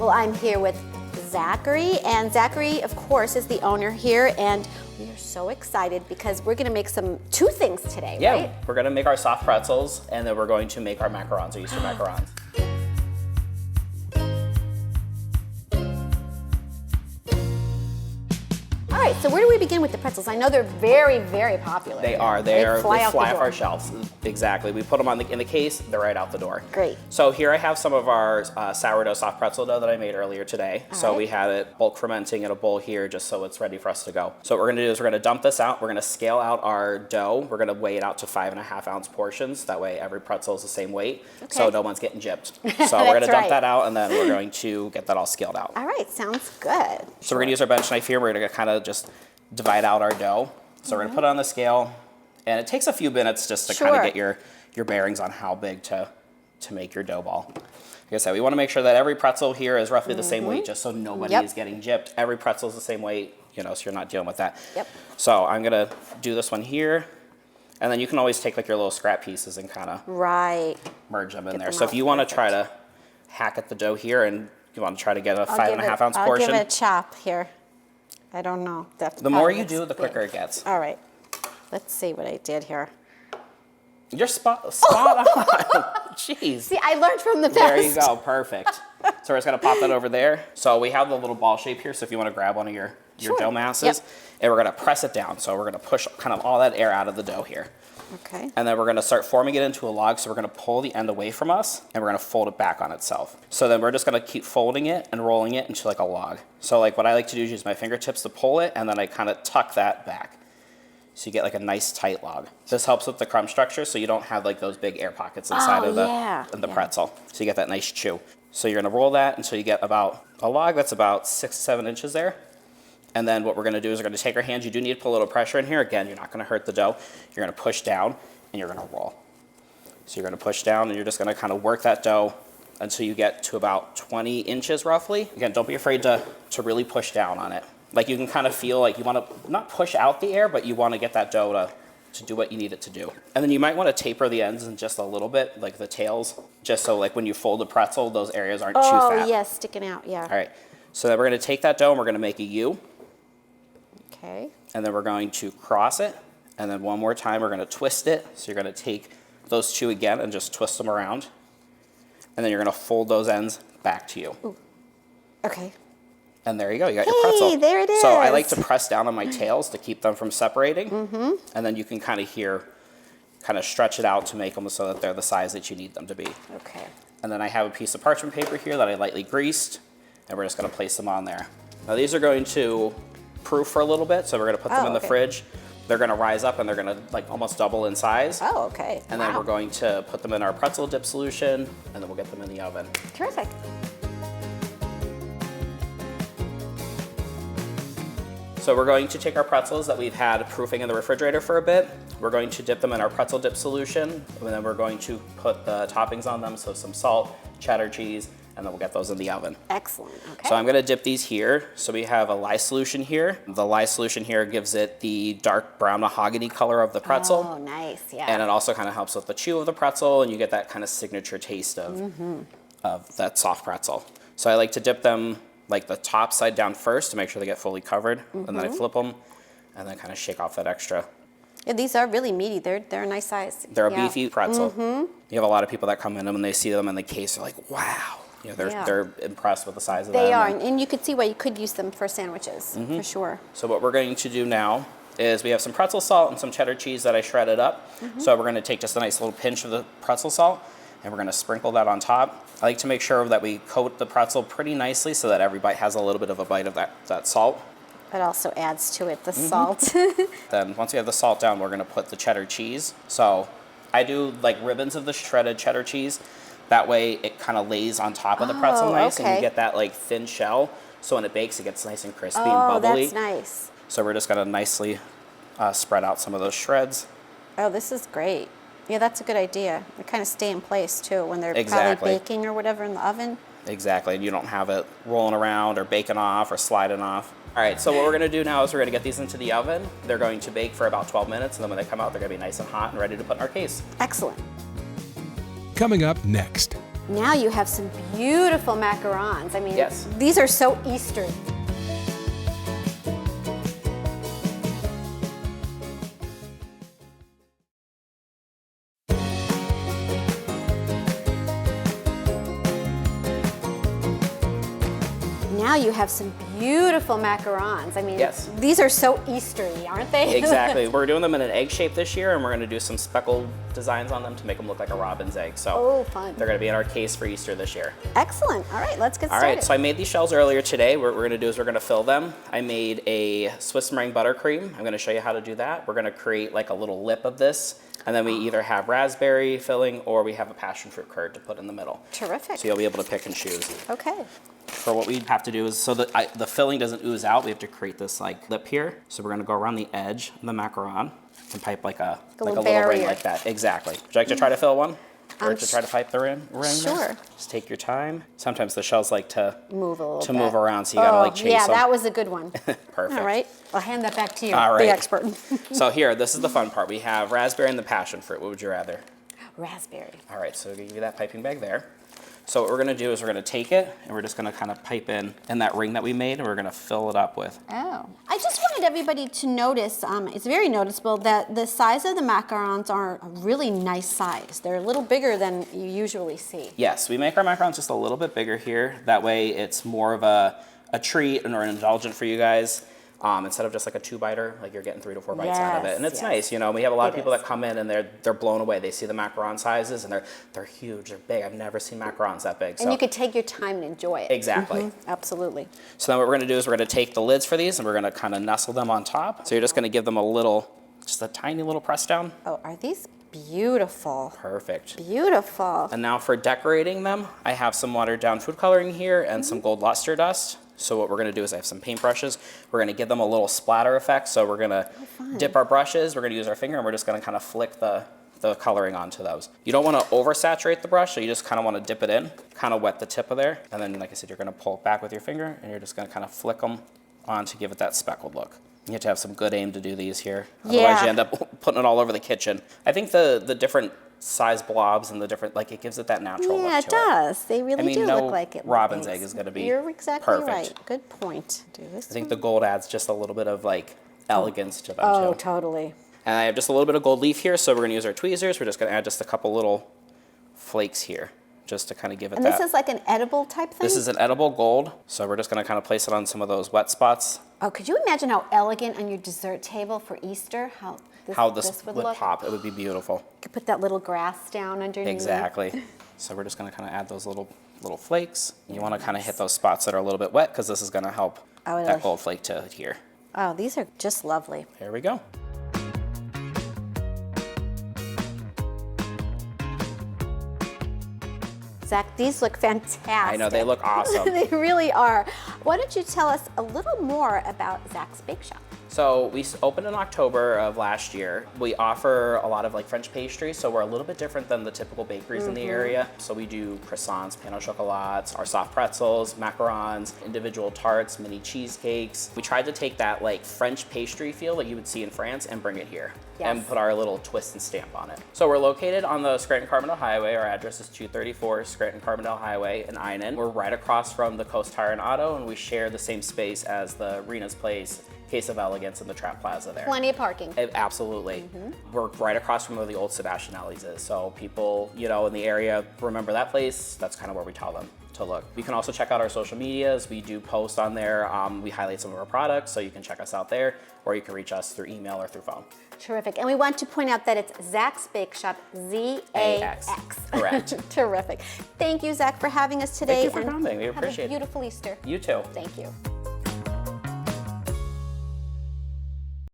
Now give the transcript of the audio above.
Well, I'm here with Zachary, and Zachary, of course, is the owner here, and we are so excited because we're gonna make two things today, right? We're gonna make our soft pretzels, and then we're going to make our macarons, our Easter macarons. All right, so where do we begin with the pretzels? I know they're very, very popular. They fly off our shelves. Exactly. We put them in the case, they're right out the door. Great. So here I have some of our sourdough soft pretzel dough that I made earlier today. We had it bulk fermenting in a bowl here just so it's ready for us to go. So what we're gonna do is we're gonna dump this out. We're gonna scale out our dough. We're gonna weigh it out to 5.5 ounce portions. That way every pretzel is the same weight, so no one's getting gypped. So we're gonna dump that out, and then we're going to get that all scaled out. All right, sounds good. So we're gonna use our bench knife here. We're gonna kind of just divide out our dough. So we're gonna put it on the scale, and it takes a few minutes just to kind of get your bearings on how big to make your dough ball. Like I said, we wanna make sure that every pretzel here is roughly the same weight, just so nobody is getting gypped. Every pretzel is the same weight, so you're not dealing with that. So I'm gonna do this one here, and then you can always take like your little scrap pieces and kind of merge them in there. So if you wanna try to hack at the dough here, and you wanna try to get a 5.5 ounce portion. I'll give it a chop here. I don't know. The more you do, the quicker it gets. All right. Let's see what I did here. You're spot on. Jeez. See, I learned from the best. There you go. Perfect. So we're just going to pop that over there. So we have the little ball shape here. So if you want to grab one of your dough masses, and we're going to press it down. So we're going to push kind of all that air out of the dough here. Okay. And then we're going to start forming it into a log. So we're going to pull the end away from us, and we're going to fold it back on itself. So then we're just going to keep folding it and rolling it into like a log. So like what I like to do is use my fingertips to pull it, and then I kind of tuck that back. So you get like a nice tight log. This helps with the crumb structure, so you don't have like those big air pockets inside of the pretzel. So you get that nice chew. So you're going to roll that until you get about a log that's about 6 to 7 inches there. And then what we're gonna do is we're gonna take our hands. You do need to put a little pressure in here. Again, you're not gonna hurt the dough. You're gonna push down, and you're gonna roll. So you're gonna push down, and you're just gonna kind of work that dough until you get to about 20 inches roughly. Again, don't be afraid to really push down on it. Like you can kind of feel like you wanna not push out the air, but you wanna get that dough to do what you need it to do. And then you might wanna taper the ends in just a little bit, like the tails, just so like when you fold the pretzel, those areas aren't too fat. Oh, yes, sticking out, yeah. All right, so then we're gonna take that dough and we're gonna make a U. Okay. And then we're going to cross it, and then one more time we're going to twist it. So you're going to take those two again and just twist them around, and then you're going to fold those ends back to you. Ooh. Okay. And there you go, you got your pretzel. Hey, there it is. So I like to press down on my tails to keep them from separating, and then you can kind of stretch it out to make them so that they're the size that you need them to be. Okay. And then I have a piece of parchment paper here that I lightly greased, and we're just going to place them on there. Now these are going to proof for a little bit, so we're going to put them in the fridge. They're going to rise up, and they're going to like almost double in size. Oh, okay. And then we're going to put them in our pretzel dip solution, and then we'll get them in the oven. Terrific. So we're going to take our pretzels that we've had proofing in the refrigerator for a bit. We're going to dip them in our pretzel dip solution, and then we're going to put the toppings on them, so some salt, cheddar cheese, and then we'll get those in the oven. Excellent, okay. So I'm gonna dip these here. So we have a lye solution here. The lye solution here gives it the dark brown mahogany color of the pretzel. Oh, nice, yeah. And it also kind of helps with the chew of the pretzel, and you get that kind of signature taste of that soft pretzel. So I like to dip them like the top side down first to make sure they get fully covered, and then I flip them, and then kind of shake off that extra. Yeah, these are really meaty. They're a nice size. They're a beefy pretzel. You have a lot of people that come in and when they see them in the case, they're like, wow. They're impressed with the size of them. They are, and you could see why you could use them for sandwiches, for sure. So what we're going to do now is we have some pretzel salt and some cheddar cheese that I shredded up. So we're going to take just a nice little pinch of the pretzel salt, and we're going to sprinkle that on top. I like to make sure that we coat the pretzel pretty nicely so that every bite has a little bit of a bite of that salt. It also adds to it, the salt. Then once we have the salt down, we're going to put the cheddar cheese. So I do like ribbons of the shredded cheddar cheese. That way it kind of lays on top of the pretzel nice, and you get that like thin shell. So when it bakes, it gets nice and crispy and bubbly. Oh, that's nice. So we're just gonna nicely spread out some of those shreds. Oh, this is great. Yeah, that's a good idea. They kind of stay in place too when they're probably baking or whatever in the oven. Exactly, and you don't have it rolling around or baking off or sliding off. All right, so what we're gonna do now is we're gonna get these into the oven. They're going to bake for about 12 minutes, and then when they come out, they're gonna be nice and hot and ready to put in our case. Excellent. Coming up next, Now you have some beautiful macarons. I mean, Yes. these are so Eastery. Now you have some beautiful macarons. I mean, Yes. these are so Eastery, aren't they? Exactly. We're doing them in an egg shape this year, and we're going to do some speckled designs on them to make them look like a robin's egg. So Oh, fun. they're going to be in our case for Easter this year. Excellent. All right, let's get All started. right, so I made these shells earlier today. What we're going to do is we're going to fill them. I made a Swiss meringue buttercream. I'm going to show you how to do that. We're going to create like a little lip of this, and then we either have raspberry filling or we have a passion fruit curd to put in the middle. Terrific. So you'll be able to pick and choose. Okay. For what we have to do is, so that the filling doesn't ooze out, we have to create this like lip here. So we're gonna go around the edge of the macaron and pipe like a little little ring barrier. like that. Exactly. Would you like to try to fill one? Or to try to pipe the ring there? Sure. Just take your time. Sometimes the shells like to Move a little bit. move around, so you gotta like chase yeah, them. that was a good one. Perfect. All right, I'll hand that back to you, All right. the expert. So here, this is the fun part. We have raspberry and the passion fruit. What would you rather? Raspberry. All right, so we'll give you that piping bag there. So what we're gonna do is we're gonna take it and we're just gonna kind of pipe in that ring that we made, and we're gonna fill it up with. Oh. I just wanted everybody to notice, it's very noticeable that the size of the macarons are a really nice size. They're a little bigger than you usually see. Yes, we make our macarons just a little bit bigger here. That way it's more of a treat or an indulgent for you guys. Instead of just like a 2-biter, like you're getting 3 to 4 bites out of it. And it's nice, you know, we have a lot of people that come in and they're blown away. They see the macaron sizes and they're huge, they're big. I've never seen macarons that big. And you could take your time and enjoy it. Exactly. Absolutely. So then what we're gonna do is we're gonna take the lids for these and we're gonna kind of nestle them on top. So you're just gonna give them just a tiny little press down. Oh, are these beautiful? Perfect. Beautiful. And now for decorating them, I have some watered down food coloring here and some gold luster dust. So what we're gonna do is I have some paintbrushes. We're gonna give them a little splatter effect. So we're gonna dip our brushes, we're gonna use our finger, and we're just gonna kind of flick the coloring onto those. You don't wanna oversaturate the brush, so you just kind of wanna dip it in, kind of wet the tip of there. And then, like I said, you're gonna pull it back with your finger, and you're just gonna kind of flick them on to give it that speckled look. You have to have some good aim to do these here. Otherwise you end up putting it all over the kitchen. I think the different size blobs and the different, like it gives it that natural look to Yeah, it does. They really do no look like it. robin's egg is gonna be You're exactly perfect. right. Good point. Do this I think the gold adds just a little bit of like elegance to them Oh, too. totally. And I have just a little bit of gold leaf here, so we're gonna use our tweezers. We're just gonna add just a couple little flakes here, just to kind of give it And that. this is like an edible type thing? This is an edible gold, so we're just gonna kind of place it on some of those wet spots. Oh, could you imagine how elegant on your dessert table for Easter? How this would would look? pop, it would be beautiful. You could put that little grass down underneath. Exactly. So we're just gonna kind of add those little flakes. You wanna kind of hit those spots that are a little bit wet, because this is gonna help Oh, that gold flake to adhere. Oh, these are just lovely. There we go. Zach, these look fantastic. I know, they look awesome. They really are. Why don't you tell us a little more about Zach's Bake Shop? So we opened in October of last year. We offer a lot of like French pastry, so we're a little bit different than the typical bakeries in the area. So we do croissants, pain au chocolats, our soft pretzels, macarons, individual tarts, mini cheesecakes. We tried to take that like French pastry feel that you would see in France and bring it here. Yes. And put our little twist and stamp on it. So we're located on the Scranton-Carbondale Highway. Our address is 234 Scranton-Carbondale Highway in Einan. We're right across from the Coast Tire and Auto, and we share the same space as the Rena's Place, Case of Elegance, and the Trap Plaza there. Plenty of parking. Absolutely. We're right across from where the old Sebastianelli's is. So people, you know, in the area remember that place. That's kind of where we tell them to look. You can also check out our social medias. We do post on there. We highlight some of our products, so you can check us out there, or you can reach us through email or through phone. Terrific. And we want to point out that it's Zach's Bake Shop, Z-A-X. Correct. Terrific. Thank you, Zach, for having us today. Thank you for coming. We appreciate it. Have a beautiful Easter. You too. Thank you.